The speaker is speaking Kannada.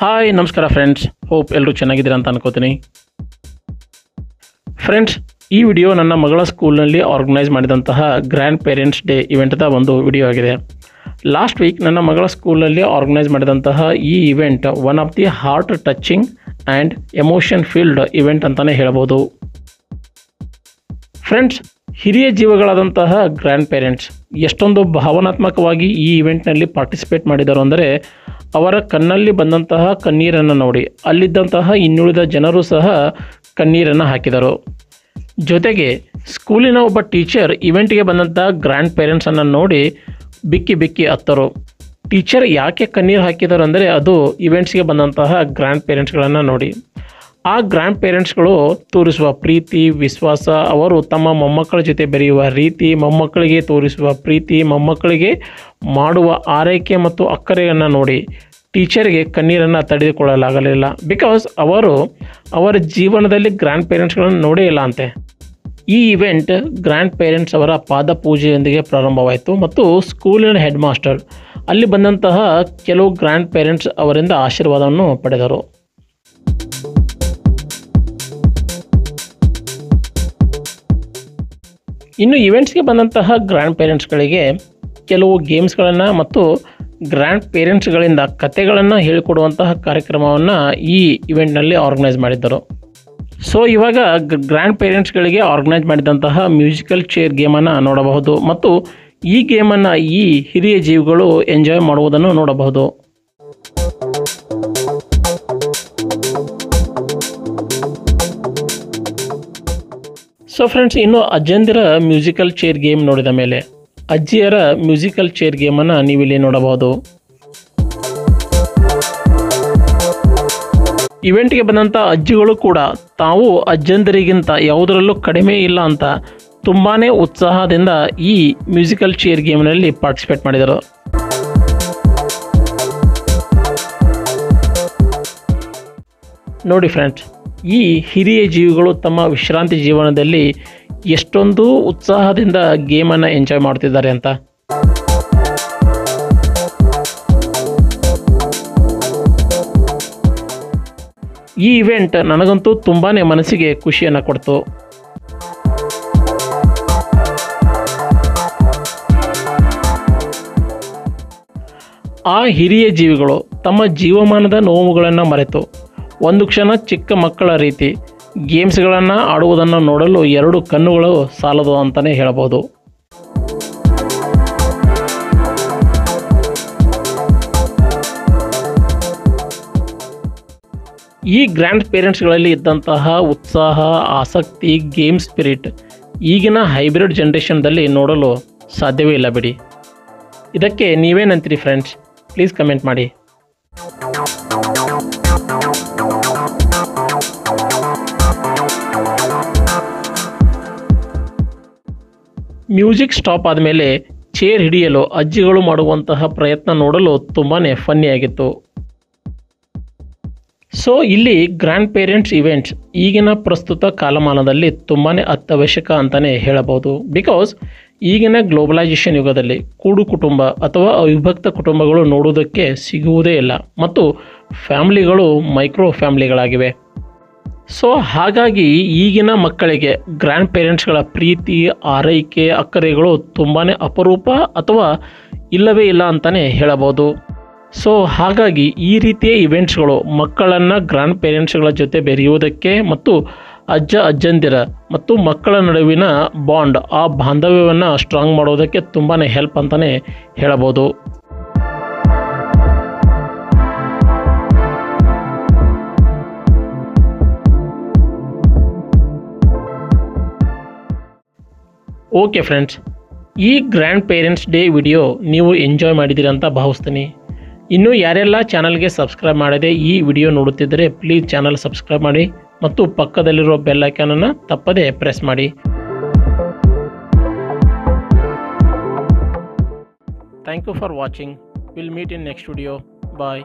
ಹಾಯ್ ನಮಸ್ಕಾರ ಫ್ರೆಂಡ್ಸ್, ಹೋಪ್ ಎಲ್ಲರೂ ಚೆನ್ನಾಗಿದ್ದೀರಾ ಅಂತ ಅನ್ಕೋತೀನಿ. ಫ್ರೆಂಡ್ಸ್, ಈ ವಿಡಿಯೋ ನನ್ನ ಮಗಳ ಸ್ಕೂಲ್ನಲ್ಲಿ ಆರ್ಗನೈಸ್ ಮಾಡಿದಂತಹ ಗ್ರ್ಯಾಂಡ್ ಪೇರೆಂಟ್ಸ್ ಡೇ ಇವೆಂಟ್ದ ಒಂದು ವಿಡಿಯೋ ಆಗಿದೆ. ಲಾಸ್ಟ್ ವೀಕ್ ನನ್ನ ಮಗಳ ಸ್ಕೂಲ್ನಲ್ಲಿ ಆರ್ಗನೈಸ್ ಮಾಡಿದಂತಹ ಈ event one of the heart touching and emotion field event ಅಂತಲೇ ಹೇಳ್ಬೋದು. ಫ್ರೆಂಡ್ಸ್, ಹಿರಿಯ ಜೀವಗಳಾದಂತಹ ಗ್ರ್ಯಾಂಡ್ ಪೇರೆಂಟ್ಸ್ ಎಷ್ಟೊಂದು ಭಾವನಾತ್ಮಕವಾಗಿ ಈ ಇವೆಂಟ್ನಲ್ಲಿ ಪಾರ್ಟಿಸಿಪೇಟ್ ಮಾಡಿದರು ಅಂದರೆ, ಅವರ ಕಣ್ಣಲ್ಲಿ ಬಂದಂತಹ ಕಣ್ಣೀರನ್ನು ನೋಡಿ ಅಲ್ಲಿದ್ದಂತಹ ಇನ್ನುಳಿದ ಜನರು ಸಹ ಕಣ್ಣೀರನ್ನು ಹಾಕಿದರು. ಜೊತೆಗೆ ಸ್ಕೂಲಿನ ಒಬ್ಬ ಟೀಚರ್ ಇವೆಂಟ್ಗೆ ಬಂದಂತಹ ಗ್ರ್ಯಾಂಡ್ ಪೇರೆಂಟ್ಸನ್ನು ನೋಡಿ ಬಿಕ್ಕಿ ಅತ್ತರು. ಟೀಚರ್ ಯಾಕೆ ಕಣ್ಣೀರು ಹಾಕಿದರು ಅಂದರೆ, ಅದು ಇವೆಂಟ್ಸ್ಗೆ ಬಂದಂತಹ ಗ್ರ್ಯಾಂಡ್ ಪೇರೆಂಟ್ಸ್ಗಳನ್ನು ನೋಡಿ. ಆ ಗ್ರ್ಯಾಂಡ್ ಪೇರೆಂಟ್ಸ್ಗಳು ತೋರಿಸುವ ಪ್ರೀತಿ, ವಿಶ್ವಾಸ, ಅವರು ತಮ್ಮ ಮೊಮ್ಮಕ್ಕಳ ಜೊತೆ ಬೆರೆಯುವ ರೀತಿ, ಮೊಮ್ಮಕ್ಕಳಿಗೆ ತೋರಿಸುವ ಪ್ರೀತಿ, ಮೊಮ್ಮಕ್ಕಳಿಗೆ ಮಾಡುವ ಆರೈಕೆ ಮತ್ತು ಅಕ್ಕರೆಯನ್ನು ನೋಡಿ ಟೀಚರ್ಗೆ ಕಣ್ಣೀರನ್ನು ತಡೆದುಕೊಳ್ಳಲಾಗಲಿಲ್ಲ. ಬಿಕಾಸ್ ಅವರು ಅವರ ಜೀವನದಲ್ಲಿ ಗ್ರ್ಯಾಂಡ್ ಪೇರೆಂಟ್ಸ್ಗಳನ್ನು ನೋಡೇ ಇಲ್ಲ ಅಂತೆ. ಈ ಇವೆಂಟ್ ಗ್ರ್ಯಾಂಡ್ ಪೇರೆಂಟ್ಸ್ ಅವರ ಪಾದ ಪೂಜೆಯೊಂದಿಗೆ ಪ್ರಾರಂಭವಾಯಿತು ಮತ್ತು ಸ್ಕೂಲಿನ ಹೆಡ್ ಮಾಸ್ಟರ್ ಅಲ್ಲಿ ಬಂದಂತಹ ಕೆಲವು ಗ್ರ್ಯಾಂಡ್ ಪೇರೆಂಟ್ಸ್ ಅವರಿಂದ ಆಶೀರ್ವಾದವನ್ನು ಪಡೆದರು. ಇನ್ನು ಇವೆಂಟ್ಸ್ಗೆ ಬಂದಂತಹ ಗ್ರ್ಯಾಂಡ್ ಪೇರೆಂಟ್ಸ್ಗಳಿಗೆ ಕೆಲವು ಗೇಮ್ಸ್ಗಳನ್ನು ಮತ್ತು ಗ್ರ್ಯಾಂಡ್ ಪೇರೆಂಟ್ಸ್ಗಳಿಂದ ಕತೆಗಳನ್ನು ಹೇಳಿಕೊಡುವಂತಹ ಕಾರ್ಯಕ್ರಮವನ್ನು ಈ ಇವೆಂಟ್ನಲ್ಲಿ ಆರ್ಗನೈಸ್ ಮಾಡಿದ್ದರು. ಸೊ ಇವಾಗ ಗ್ರ್ಯಾಂಡ್ ಪೇರೆಂಟ್ಸ್ಗಳಿಗೆ ಆರ್ಗನೈಸ್ ಮಾಡಿದಂತಹ ಮ್ಯೂಸಿಕಲ್ ಚೇರ್ ಗೇಮನ್ನು ನೋಡಬಹುದು ಮತ್ತು ಈ ಗೇಮನ್ನು ಈ ಹಿರಿಯ ಜೀವಿಗಳು ಎಂಜಾಯ್ ಮಾಡುವುದನ್ನು ನೋಡಬಹುದು. ಸೊ ಫ್ರೆಂಡ್ಸ್, ಇನ್ನು ಅಜ್ಜಂದಿರ ಮ್ಯೂಸಿಕಲ್ ಚೇರ್ ಗೇಮ್ ನೋಡಿದ ಮೇಲೆ ಅಜ್ಜಿಯರ ಮ್ಯೂಸಿಕಲ್ ಚೇರ್ ಗೇಮನ್ನು ನೀವಿಲ್ಲಿ ನೋಡಬಹುದು. ಇವೆಂಟ್ಗೆ ಬಂದಂಥ ಅಜ್ಜಿಗಳು ಕೂಡ ತಾವು ಅಜ್ಜಂದಿರಿಗಿಂತ ಯಾವುದರಲ್ಲೂ ಕಡಿಮೆ ಇಲ್ಲ ಅಂತ ತುಂಬಾ ಉತ್ಸಾಹದಿಂದ ಈ ಮ್ಯೂಸಿಕಲ್ ಚೇರ್ ಗೇಮ್ನಲ್ಲಿ ಪಾರ್ಟಿಸಿಪೇಟ್ ಮಾಡಿದರು. ನೋಡಿ ಫ್ರೆಂಡ್ಸ್, ಈ ಹಿರಿಯ ಜೀವಿಗಳು ತಮ್ಮ ವಿಶ್ರಾಂತಿ ಜೀವನದಲ್ಲಿ ಎಷ್ಟೊಂದು ಉತ್ಸಾಹದಿಂದ ಗೇಮನ್ನು ಎಂಜಾಯ್ ಮಾಡ್ತಿದ್ದಾರೆ ಅಂತ. ಈ ಇವೆಂಟ್ ನನಗಂತೂ ತುಂಬಾ ಮನಸ್ಸಿಗೆ ಖುಷಿಯನ್ನು ಕೊಡ್ತು. ಆ ಹಿರಿಯ ಜೀವಿಗಳು ತಮ್ಮ ಜೀವಮಾನದ ನೋವುಗಳನ್ನು ಮರೆತು ಒಂದು ಕ್ಷಣ ಚಿಕ್ಕ ಮಕ್ಕಳ ರೀತಿ ಗೇಮ್ಸ್ಗಳನ್ನು ಆಡುವುದನ್ನು ನೋಡಲು ಎರಡು ಕಣ್ಣುಗಳು ಸಾಲದು ಅಂತಲೇ ಹೇಳಬಹುದು. ಈ ಗ್ರ್ಯಾಂಡ್ ಪೇರೆಂಟ್ಸ್ಗಳಲ್ಲಿ ಇದ್ದಂತಹ ಉತ್ಸಾಹ, ಆಸಕ್ತಿ, ಗೇಮ್ ಸ್ಪಿರಿಟ್ ಈಗಿನ ಹೈಬ್ರಿಡ್ ಜನ್ರೇಷನ್ದಲ್ಲಿ ನೋಡಲು ಸಾಧ್ಯವೇ ಇಲ್ಲ ಬಿಡಿ. ಇದಕ್ಕೆ ನೀವೇನಂತೀರಿ ಫ್ರೆಂಡ್ಸ್? ಪ್ಲೀಸ್ ಕಮೆಂಟ್ ಮಾಡಿ. ಮ್ಯೂಸಿಕ್ ಸ್ಟಾಪ್ ಆದಮೇಲೆ ಚೇರ್ ಹಿಡಿಯಲು ಅಜ್ಜಿಗಳು ಮಾಡುವಂತಹ ಪ್ರಯತ್ನ ನೋಡಲು ತುಂಬಾ ಫನ್ನಿಯಾಗಿತ್ತು. ಸೊ ಇಲ್ಲಿ ಗ್ರ್ಯಾಂಡ್ ಪೇರೆಂಟ್ಸ್ ಇವೆಂಟ್ಸ್ ಈಗಿನ ಪ್ರಸ್ತುತ ಕಾಲಮಾನದಲ್ಲಿ ತುಂಬಾ ಅತ್ಯವಶ್ಯಕ ಅಂತಲೇ ಹೇಳಬಹುದು. ಬಿಕಾಸ್ ಈಗಿನ ಗ್ಲೋಬಲೈಸೇಷನ್ ಯುಗದಲ್ಲಿ ಕೂಡು ಕುಟುಂಬ ಅಥವಾ ಅವಿಭಕ್ತ ಕುಟುಂಬಗಳು ನೋಡುವುದಕ್ಕೆ ಸಿಗುವುದೇ ಇಲ್ಲ ಮತ್ತು ಫ್ಯಾಮ್ಲಿಗಳು ಮೈಕ್ರೋ ಫ್ಯಾಮ್ಲಿಗಳಾಗಿವೆ. ಸೊ ಹಾಗಾಗಿ ಈಗಿನ ಮಕ್ಕಳಿಗೆ ಗ್ರ್ಯಾಂಡ್ ಪೇರೆಂಟ್ಸ್ಗಳ ಪ್ರೀತಿ, ಆರೈಕೆ, ಅಕ್ಕರೆಗಳು ತುಂಬಾ ಅಪರೂಪ ಅಥವಾ ಇಲ್ಲವೇ ಇಲ್ಲ ಅಂತಲೇ ಹೇಳಬಹುದು. ಸೊ ಹಾಗಾಗಿ ಈ ರೀತಿಯ ಇವೆಂಟ್ಸ್ಗಳು ಮಕ್ಕಳನ್ನು ಗ್ರ್ಯಾಂಡ್ ಪೇರೆಂಟ್ಸ್ಗಳ ಜೊತೆ ಬೆರೆಯುವುದಕ್ಕೆ ಮತ್ತು ಅಜ್ಜಂದಿರ ಮತ್ತು ಮಕ್ಕಳ ನಡುವಿನ ಬಾಂಡ್, ಆ ಬಾಂಧವ್ಯವನ್ನು ಸ್ಟ್ರಾಂಗ್ ಮಾಡೋದಕ್ಕೆ ತುಂಬಾ ಹೆಲ್ಪ್ ಅಂತಲೇ ಹೇಳಬಹುದು. ಓಕೆ ಫ್ರೆಂಡ್ಸ್, ಈ ಗ್ರ್ಯಾಂಡ್ ಪೇರೆಂಟ್ಸ್ ಡೇ ವಿಡಿಯೋ ನೀವು ಎಂಜಾಯ್ ಮಾಡಿದ್ದೀರಿ ಅಂತ ಭಾವಿಸ್ತೀನಿ. ಇನ್ನೂ ಯಾರೆಲ್ಲ ಚಾನಲ್ಗೆ ಸಬ್ಸ್ಕ್ರೈಬ್ ಮಾಡದೆ ಈ ವಿಡಿಯೋ ನೋಡುತ್ತಿದ್ದರೆ ಪ್ಲೀಸ್ ಚಾನಲ್ ಸಬ್ಸ್ಕ್ರೈಬ್ ಮಾಡಿ ಮತ್ತು ಪಕ್ಕದಲ್ಲಿರೋ ಬೆಲ್ ಐಕಾನನ್ನು ತಪ್ಪದೇ ಪ್ರೆಸ್ ಮಾಡಿ. Thank you for watching. Will meet in next video. Bye.